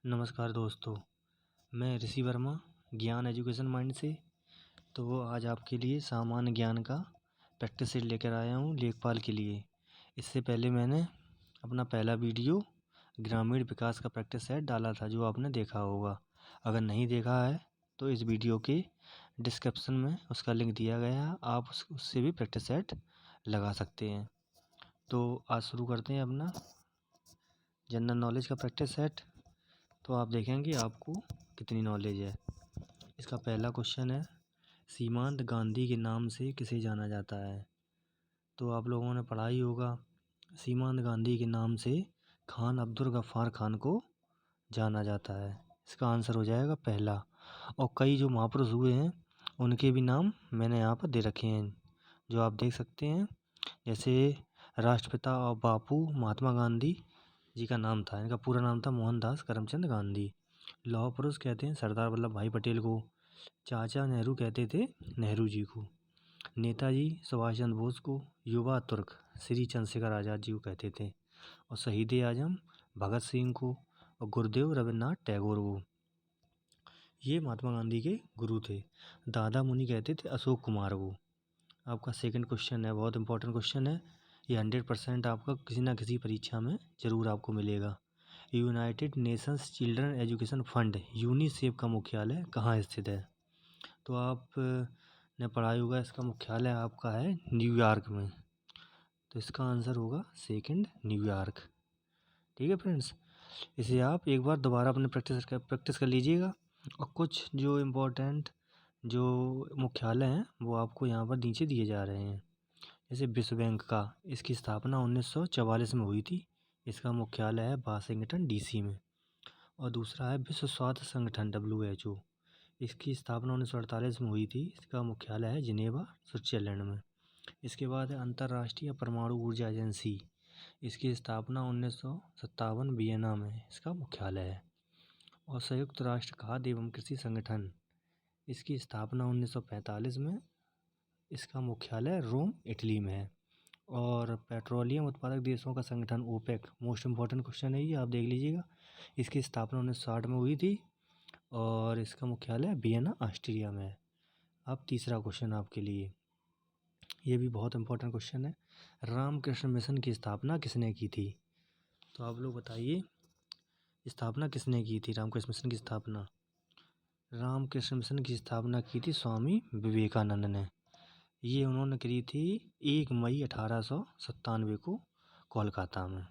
नमस्कार दोस्तों, मैं ऋषि वर्मा ज्ञान एजुकेशन माइंड से। तो आज आपके लिए सामान्य ज्ञान का प्रैक्टिस सेट लेकर आया हूँ लेखपाल के लिए। इससे पहले मैंने अपना पहला वीडियो ग्रामीण विकास का प्रैक्टिस सेट डाला था, जो आपने देखा होगा। अगर नहीं देखा है तो इस वीडियो के डिस्क्रिप्शन में उसका लिंक दिया गया है, आप उससे भी प्रैक्टिस सेट लगा सकते हैं। तो आज शुरू करते हैं अपना जनरल नॉलेज का प्रैक्टिस सेट। तो आप देखेंगे आपको कितनी नॉलेज है। इसका पहला क्वेश्चन है, सीमांत गांधी के नाम से किसे जाना जाता है। तो आप लोगों ने पढ़ा ही होगा, सीमांत गांधी के नाम से खान अब्दुल गफ्फार खान को जाना जाता है। इसका आंसर हो जाएगा पहला। और कई जो महापुरुष हुए हैं उनके भी नाम मैंने यहाँ पर दे रखे हैं, जो आप देख सकते हैं। जैसे राष्ट्रपिता और बापू महात्मा गांधी जी का नाम था, इनका पूरा नाम था मोहनदास करमचंद गांधी। लौह पुरुष कहते हैं सरदार वल्लभ भाई पटेल को। चाचा नेहरू कहते थे नेहरू जी को। नेताजी सुभाष चंद्र बोस को। युवा तुर्क श्री चंद्रशेखर आज़ाद जी को कहते थे। और शहीद आजम भगत सिंह को। और गुरुदेव रविन्द्रनाथ टैगोर को। ये महात्मा गांधी के गुरु थे। दादा मुनि कहते थे अशोक कुमार को। आपका सेकंड क्वेश्चन है, बहुत इंपॉर्टेंट क्वेश्चन है ये। 100% आपका किसी ना किसी परीक्षा में ज़रूर आपको मिलेगा। United Nations children education fund UNICEF का मुख्यालय कहाँ स्थित है। तो आप ने पढ़ा होगा, इसका मुख्यालय आपका है न्यूयॉर्क में। तो इसका आंसर होगा सेकंड, न्यूयॉर्क। ठीक है फ्रेंड्स, इसे आप एक बार दोबारा अपने प्रैक्टिस कर लीजिएगा। और कुछ जो इम्पोर्टेंट जो मुख्यालय हैं वो आपको यहाँ पर नीचे दिए जा रहे हैं। जैसे विश्व बैंक का, इसकी स्थापना 1944 में हुई थी। इसका मुख्यालय है वाशिंगटन डीसी में। और दूसरा है विश्व स्वास्थ्य संगठन WHO, इसकी स्थापना 1948 में हुई थी। इसका मुख्यालय है जिनेवा स्विट्जरलैंड में। इसके बाद है अंतर्राष्ट्रीय परमाणु ऊर्जा एजेंसी, इसकी स्थापना 1957 वियना में इसका मुख्यालय है। और संयुक्त राष्ट्र खाद्य एवं कृषि संगठन, इसकी स्थापना 1945 में, इसका मुख्यालय रोम इटली में है। और पेट्रोलियम उत्पादक देशों का संगठन ओपेक, मोस्ट इम्पॉर्टेंट क्वेश्चन है ये, आप देख लीजिएगा। इसकी स्थापना 1960 में हुई थी और इसका मुख्यालय वियना ऑस्ट्रिया में है। अब तीसरा क्वेश्चन आपके लिए, ये भी बहुत इंपॉर्टेंट क्वेश्चन है। रामकृष्ण मिशन की स्थापना किसने की थी। तो आप लोग बताइए, स्थापना किसने की थी रामकृष्ण मिशन की स्थापना। रामकृष्ण मिशन की स्थापना की थी स्वामी विवेकानंद ने। ये उन्होंने करी थी 1 मई 1897 को कोलकाता में।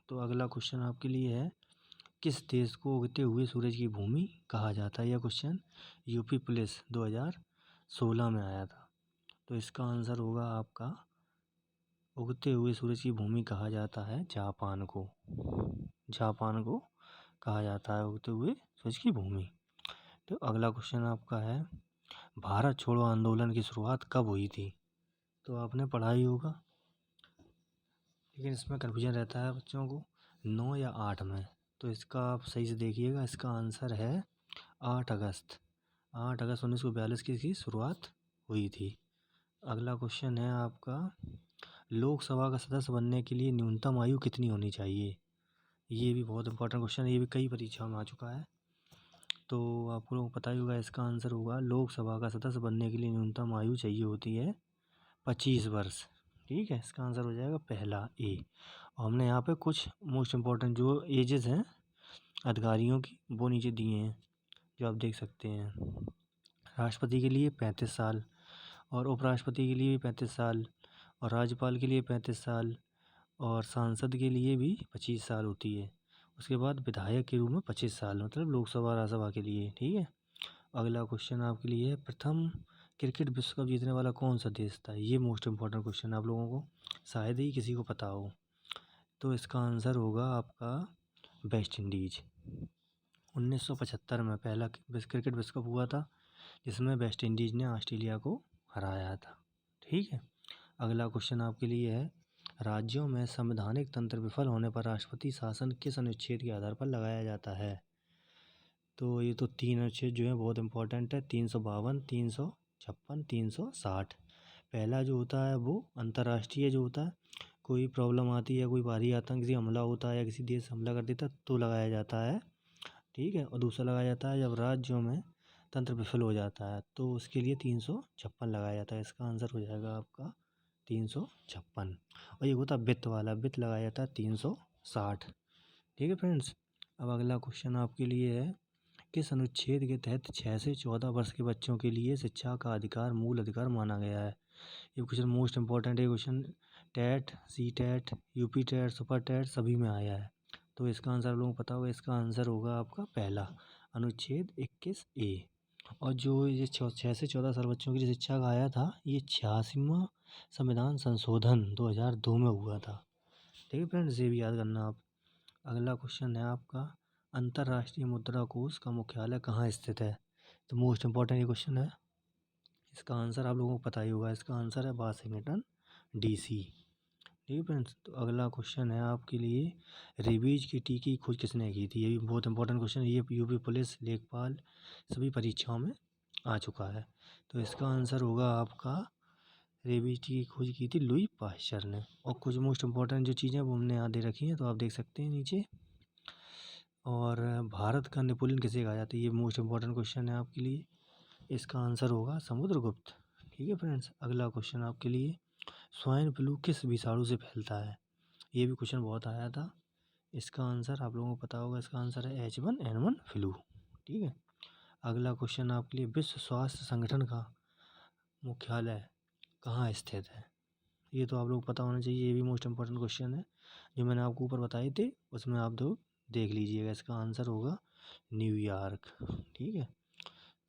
तो अगला क्वेश्चन आपके लिए है, किस देश को उगते हुए सूरज की भूमि कहा जाता है। यह क्वेश्चन यूपी पुलिस 2016 में आया था। तो इसका आंसर होगा आपका, उगते हुए सूरज की भूमि कहा जाता है जापान को। जापान को कहा जाता है उगते हुए सूरज की भूमि। तो अगला क्वेश्चन आपका है, भारत छोड़ो आंदोलन की शुरुआत कब हुई थी। तो आपने पढ़ा ही होगा, लेकिन इसमें कन्फ्यूजन रहता है बच्चों को 9 या 8 में। तो इसका आप सही से देखिएगा, इसका आंसर है 8 अगस्त। 8 अगस्त 1942 की इसकी शुरुआत हुई थी। अगला क्वेश्चन है आपका, लोकसभा का सदस्य बनने के लिए न्यूनतम आयु कितनी होनी चाहिए। ये भी बहुत इंपॉर्टेंट क्वेश्चन है, ये भी कई परीक्षाओं में आ चुका है। तो आपको लोग पता ही होगा, इसका आंसर होगा लोकसभा का सदस्य बनने के लिए न्यूनतम आयु चाहिए होती है 25 वर्ष। ठीक है, इसका आंसर हो जाएगा पहला ए। और हमने यहाँ पे कुछ मोस्ट इम्पॉर्टेंट जो एजेस हैं अधिकारियों की वो नीचे दिए हैं, जो आप देख सकते हैं। राष्ट्रपति के लिए 35 साल, और उपराष्ट्रपति के लिए भी 35 साल, और राज्यपाल के लिए 35 साल, और सांसद के लिए भी 25 साल होती है। उसके बाद विधायक के रूप में 25 साल, मतलब लोकसभा राज्यसभा के लिए। ठीक है, अगला क्वेश्चन आपके लिए है, प्रथम क्रिकेट विश्व कप जीतने वाला कौन सा देश था। ये मोस्ट इम्पॉर्टेंट क्वेश्चन आप लोगों को शायद ही किसी को पता हो। तो इसका आंसर होगा आपका वेस्ट इंडीज। 1975 में पहला क्रिकेट विश्व कप हुआ था, जिसमें वेस्ट इंडीज़ ने ऑस्ट्रेलिया को हराया था। ठीक है, अगला क्वेश्चन आपके लिए है, राज्यों में संवैधानिक तंत्र विफल होने पर राष्ट्रपति शासन किस अनुच्छेद के आधार पर लगाया जाता है। तो ये तो 3 अनुच्छेद जो है बहुत इंपॉर्टेंट है, 352, 356, 360। पहला जो होता है वो अंतर्राष्ट्रीय जो होता है, कोई प्रॉब्लम आती है, कोई भारी आतंकी हमला होता है या किसी देश हमला कर देता है तो लगाया जाता है ठीक है। और दूसरा लगाया जाता है जब राज्यों में तंत्र विफल हो जाता है, तो उसके लिए 356 लगाया जाता है। इसका आंसर हो जाएगा आपका 356। और ये होता है वित्त वाला, वित्त लगाया जाता है 360। ठीक है फ्रेंड्स। अब अगला क्वेश्चन आपके लिए है, किस अनुच्छेद के तहत 6 से 14 वर्ष के बच्चों के लिए शिक्षा का अधिकार मूल अधिकार माना गया है? ये क्वेश्चन मोस्ट इंपॉर्टेंट है। Question TET, C TET, UP TET, super TET सभी में आया है। तो इसका आंसर आप लोगों को पता होगा। इसका आंसर होगा आपका पहला, अनुच्छेद 21A। और जो ये 6 से 14 साल बच्चों के लिए शिक्षा का आया था, ये 86वां संविधान संशोधन 2002 में हुआ था। ठीक है फ्रेंड्स, ये भी याद करना आप। अगला क्वेश्चन है आपका, अंतर्राष्ट्रीय मुद्रा कोष का मुख्यालय कहाँ स्थित है? तो मोस्ट इंपॉर्टेंट ये क्वेश्चन है। इसका आंसर आप लोगों को पता ही होगा। इसका आंसर है वाशिंगटन DC। ठीक है फ्रेंड्स। तो अगला क्वेश्चन है आपके लिए, रेबीज की टीके की खोज किसने की थी? ये भी बहुत इंपॉर्टेंट क्वेश्चन है। ये यूपी पुलिस, लेखपाल सभी परीक्षाओं में आ चुका है। तो इसका आंसर होगा आपका, रेबीज टीके की खोज की थी लुई पाश्चर ने। और कुछ मोस्ट इंपॉर्टेंट जो चीज़ें वो हमने यहाँ दे रखी हैं, तो आप देख सकते हैं नीचे। और भारत का नेपोलियन किसे कहा जाता है? ये मोस्ट इंपॉर्टेंट क्वेश्चन है आपके लिए। इसका आंसर होगा समुद्रगुप्त। ठीक है फ्रेंड्स। अगला क्वेश्चन आपके लिए, स्वाइन फ्लू किस विषाणु से फैलता है? ये भी क्वेश्चन बहुत आया था। इसका आंसर आप लोगों को पता होगा। इसका आंसर है H1N1 फ्लू। ठीक है। अगला क्वेश्चन आपके लिए, विश्व स्वास्थ्य संगठन का मुख्यालय कहाँ स्थित है? ये तो आप लोग पता होना चाहिए। ये भी मोस्ट इंपॉर्टेंट क्वेश्चन है। जो मैंने आपको ऊपर बताए थे उसमें आप दो देख लीजिएगा। इसका आंसर होगा न्यूयॉर्क। ठीक है।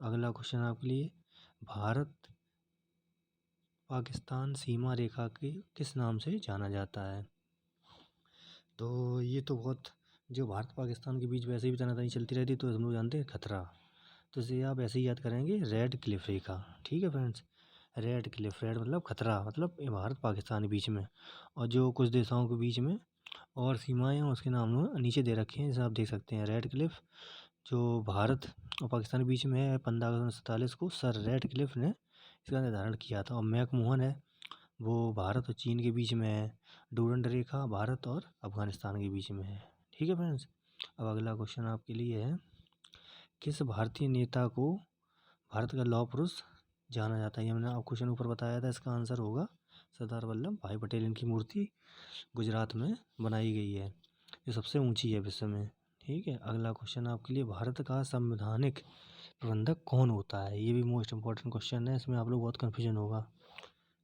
अगला क्वेश्चन आपके लिए, भारत पाकिस्तान सीमा रेखा के किस नाम से जाना जाता है? तो ये तो बहुत, जो भारत पाकिस्तान के बीच वैसे भी तनातनी चलती रहती है, तो हम लोग जानते हैं खतरा। तो इसे आप ऐसे ही याद करेंगे, रेड क्लिफ रेखा। ठीक है फ्रेंड्स। रेड क्लिफ, रेड मतलब खतरा, मतलब ये भारत पाकिस्तान के बीच में। और जो कुछ देशों के बीच में और सीमाएं हैं उसके नाम नीचे दे रखे हैं, जैसे आप देख सकते हैं। रेड क्लिफ जो भारत और पाकिस्तान के बीच में है, 15 अगस्त 1947 को सर रेड क्लिफ ने इसका निर्धारण किया था। और मैकमोहन है, वो भारत और चीन के बीच में है। डूरंड रेखा भारत और अफगानिस्तान के बीच में है। ठीक है फ्रेंड्स। अब अगला क्वेश्चन आपके लिए है, किस भारतीय नेता को भारत का लौह पुरुष जाना जाता है? ये मैंने आपको क्वेश्चन ऊपर बताया था। इसका आंसर होगा सरदार वल्लभ भाई पटेल। इनकी मूर्ति गुजरात में बनाई गई है। ये सबसे ऊंची है विश्व में। ठीक है। अगला क्वेश्चन आपके लिए, भारत का संवैधानिक प्रबंधक कौन होता है? ये भी मोस्ट इंपॉर्टेंट क्वेश्चन है। इसमें आप लोग बहुत कन्फ्यूजन होगा।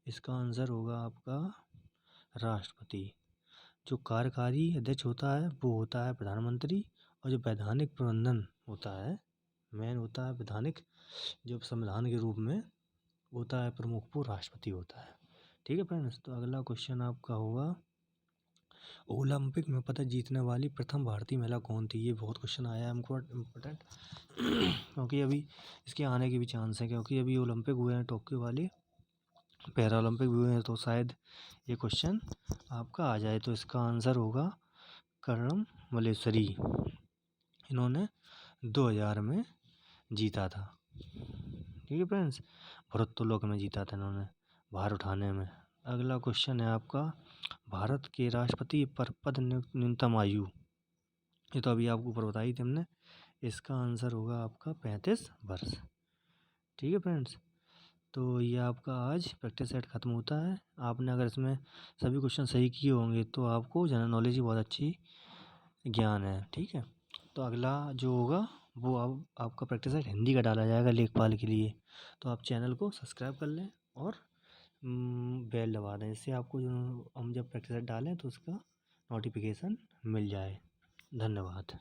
इसका आंसर होगा आपका राष्ट्रपति। जो कार्यकारी अध्यक्ष होता है वो होता है प्रधानमंत्री। और जो वैधानिक प्रबंधन होता है, मेन होता है वैधानिक, जो संविधान के रूप में होता है प्रमुख, वो राष्ट्रपति होता है। ठीक है फ्रेंड्स। तो अगला क्वेश्चन आपका होगा, ओलंपिक में पदक जीतने वाली प्रथम भारतीय महिला कौन थी? ये बहुत क्वेश्चन आया है हमको इम्पोर्टेंट क्योंकि अभी इसके आने के भी चांस है, क्योंकि अभी ओलंपिक हुए हैं टोक्यो वाले, पैरा ओलंपिक भी हुए हैं, तो शायद ये क्वेश्चन आपका आ जाए। तो इसका आंसर होगा कर्णम मल्लेश्वरी। इन्होंने 2000 में जीता था। ठीक है फ्रेंड्स। भारोत्तोलक में जीता था इन्होंने, भार उठाने में। अगला क्वेश्चन है आपका, भारत के राष्ट्रपति पर पद न्यूनतम आयु, ये तो अभी आपको ऊपर बताई थी हमने। इसका आंसर होगा आपका 35 वर्ष। ठीक है फ्रेंड्स। तो ये आपका आज प्रैक्टिस सेट ख़त्म होता है। आपने अगर इसमें सभी क्वेश्चन सही किए होंगे तो आपको जनरल नॉलेज की बहुत अच्छी ज्ञान है। ठीक है। तो अगला जो होगा वो अब आपका प्रैक्टिस सेट हिंदी का डाला जाएगा लेखपाल के लिए। तो आप चैनल को सब्सक्राइब कर लें और बेल दबा दें, इससे आपको जो हम जब प्रैक्टिस सेट डालें तो उसका नोटिफिकेशन मिल जाए। धन्यवाद।